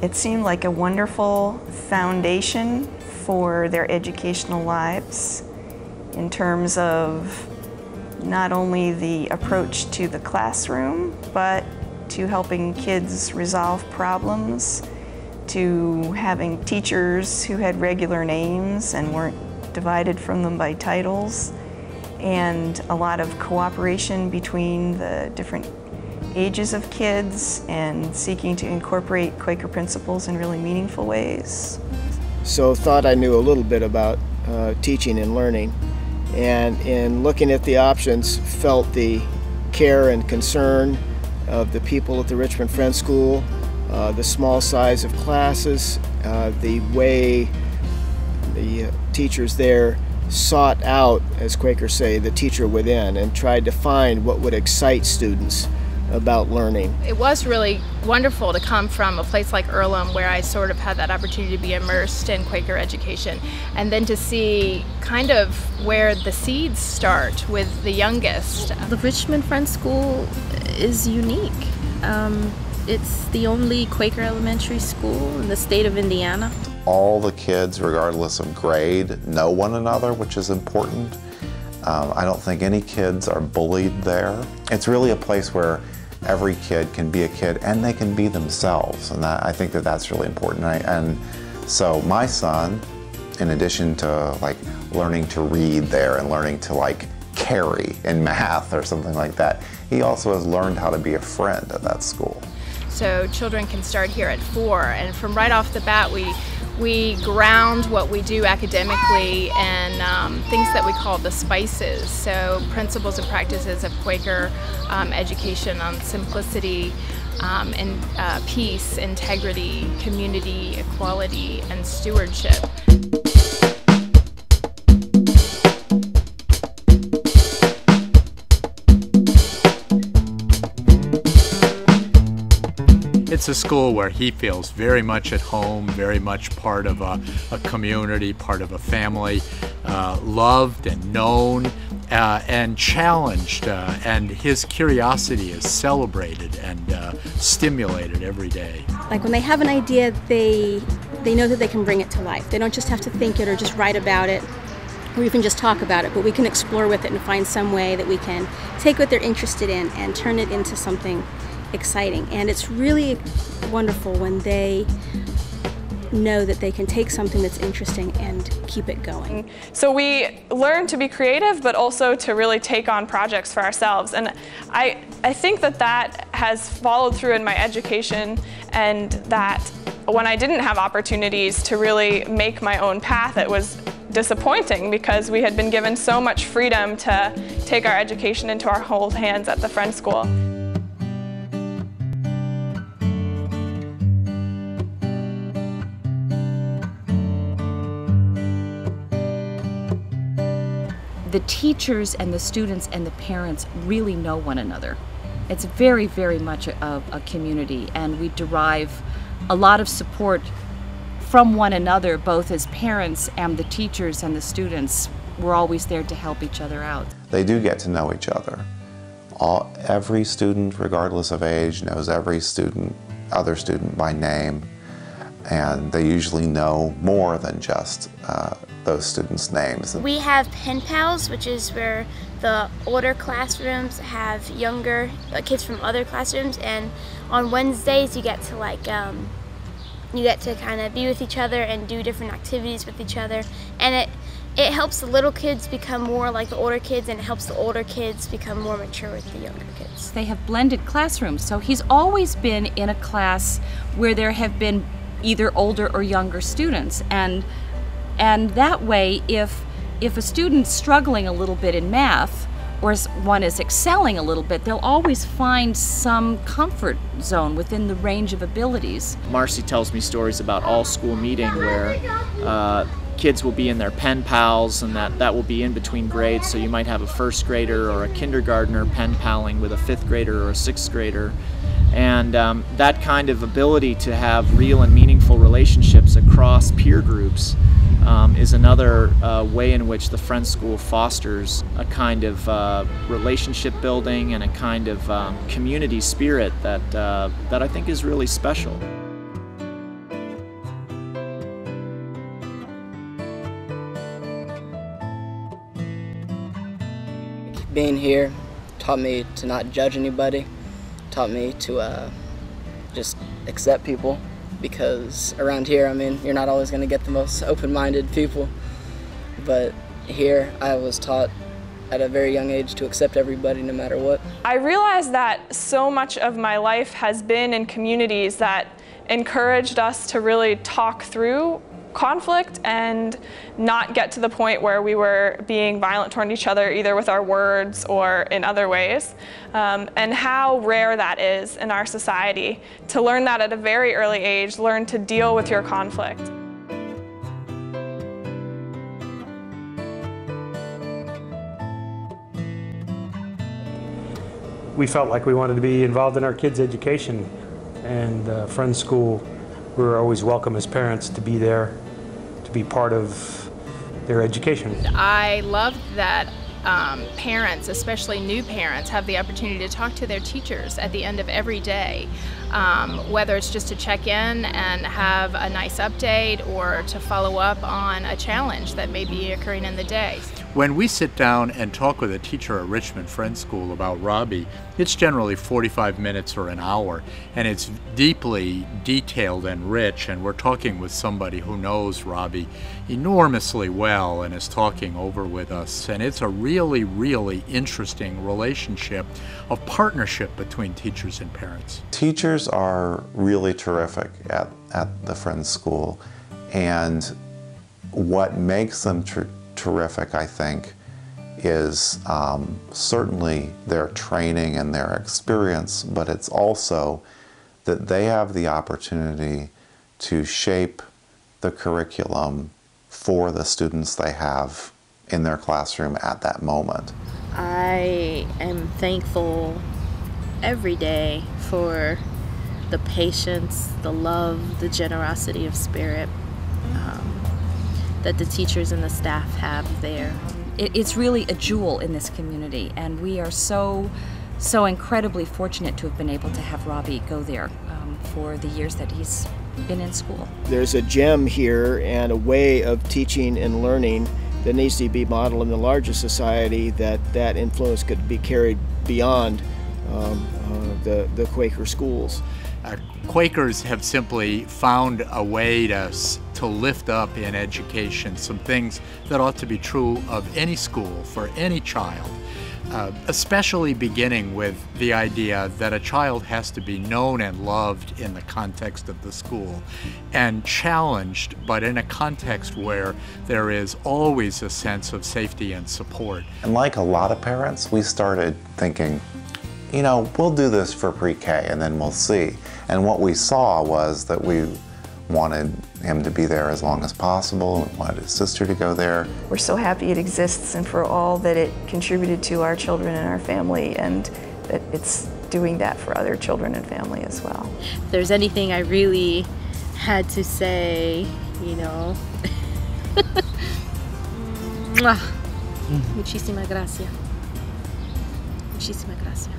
It seemed like a wonderful foundation for their educational lives in terms of not only the approach to the classroom, but to helping kids resolve problems, to having teachers who had regular names and weren't divided from them by titles, and a lot of cooperation between the different ages of kids and seeking to incorporate Quaker principles in really meaningful ways. So thought I knew a little bit about teaching and learning, and in looking at the options felt the care and concern of the people at the Richmond Friends School, the small size of classes, the way the teachers there sought out, as Quakers say, the teacher within and tried to find what would excite students about learning. It was really wonderful to come from a place like Earlham, where I sort of had that opportunity to be immersed in Quaker education, and then to see kind of where the seeds start with the youngest. The Richmond Friends School is unique. It's the only Quaker elementary school in the state of Indiana. All the kids, regardless of grade, know one another, which is important. I don't think any kids are bullied there. It's really a place where every kid can be a kid and they can be themselves, and I think that that's really important. And so my son, in addition to like learning to read there and learning to like carry in math or something like that, he also has learned how to be a friend at that school. So children can start here at 4, and from right off the bat we ground what we do academically in things that we call the spices. So principles and practices of Quaker education on simplicity, and peace, integrity, community, equality, and stewardship. It's a school where he feels very much at home, very much part of a community, part of a family, loved and known and challenged, and his curiosity is celebrated and stimulated every day. Like when they have an idea, they know that they can bring it to life. They don't just have to think it or just write about it or even just talk about it, but we can explore with it and find some way that we can take what they're interested in and turn it into something exciting. And it's really wonderful when they know that they can take something that's interesting and keep it going. So we learn to be creative, but also to really take on projects for ourselves. And I think that has followed through in my education, and that when I didn't have opportunities to really make my own path, it was disappointing because we had been given so much freedom to take our education into our whole hands at the Friends School. The teachers and the students and the parents really know one another. It's very, very much a community, and we derive a lot of support from one another, both as parents and the teachers and the students. We're always there to help each other out. They do get to know each other. Every student, regardless of age, knows every other student by name, and they usually know more than just those students' names. We have pen pals, which is where the older classrooms have younger kids from other classrooms, and on Wednesdays you get to kind of be with each other and do different activities with each other, and it helps the little kids become more like the older kids, and it helps the older kids become more mature with the younger kids. They have blended classrooms, so he's always been in a class where there have been either older or younger students, and that way if a student's struggling a little bit in math or one is excelling a little bit, they'll always find some comfort zone within the range of abilities. Marcy tells me stories about all school meeting where kids will be in their pen pals, and that will be in between grades, so you might have a first grader or a kindergartner pen paling with a fifth grader or a sixth grader. And that kind of ability to have real and meaningful relationships across peer groups is another way in which the Friends School fosters a kind of relationship building and a kind of community spirit that I think is really special. Being here taught me to not judge anybody, taught me to just accept people, because around here, I mean, you're not always going to get the most open-minded people, but here I was taught at a very young age to accept everybody no matter what. I realized that so much of my life has been in communities that encouraged us to really talk through conflict and not get to the point where we were being violent toward each other, either with our words or in other ways, and how rare that is in our society. To learn that at a very early age, learn to deal with your conflict. We felt like we wanted to be involved in our kids' education, and Friends School, we were always welcome as parents to be there, to be part of their education. I love that parents, especially new parents, have the opportunity to talk to their teachers at the end of every day, whether it's just to check in and have a nice update or to follow up on a challenge that may be occurring in the day. When we sit down and talk with a teacher at Richmond Friends School about Robbie, it's generally 45 minutes or an hour, and it's deeply detailed and rich, and we're talking with somebody who knows Robbie enormously well and is talking over with us, and it's a really, really interesting relationship of partnership between teachers and parents. Teachers are really terrific at the Friends School, and what makes them terrific, I think, is certainly their training and their experience, but it's also that they have the opportunity to shape the curriculum for the students they have in their classroom at that moment. I am thankful every day for the patience, the love, the generosity of spirit that the teachers and the staff have there. It's really a jewel in this community, and we are so incredibly fortunate to have been able to have Robbie go there for the years that he's been in school. There's a gem here and a way of teaching and learning that needs to be modeled in the larger society, that influence could be carried beyond the Quaker schools. Quakers have simply found a way to lift up in education some things that ought to be true of any school for any child, especially beginning with the idea that a child has to be known and loved in the context of the school and challenged, but in a context where there is always a sense of safety and support. And like a lot of parents, we started thinking, you know, we'll do this for pre-K and then we'll see. And what we saw was that we wanted him to be there as long as possible. We wanted his sister to go there. We're so happy it exists and for all that it contributed to our children and our family, and that it's doing that for other children and family as well. If there's anything I really had to say, you know, muchísimas gracias. Muchísimas gracias.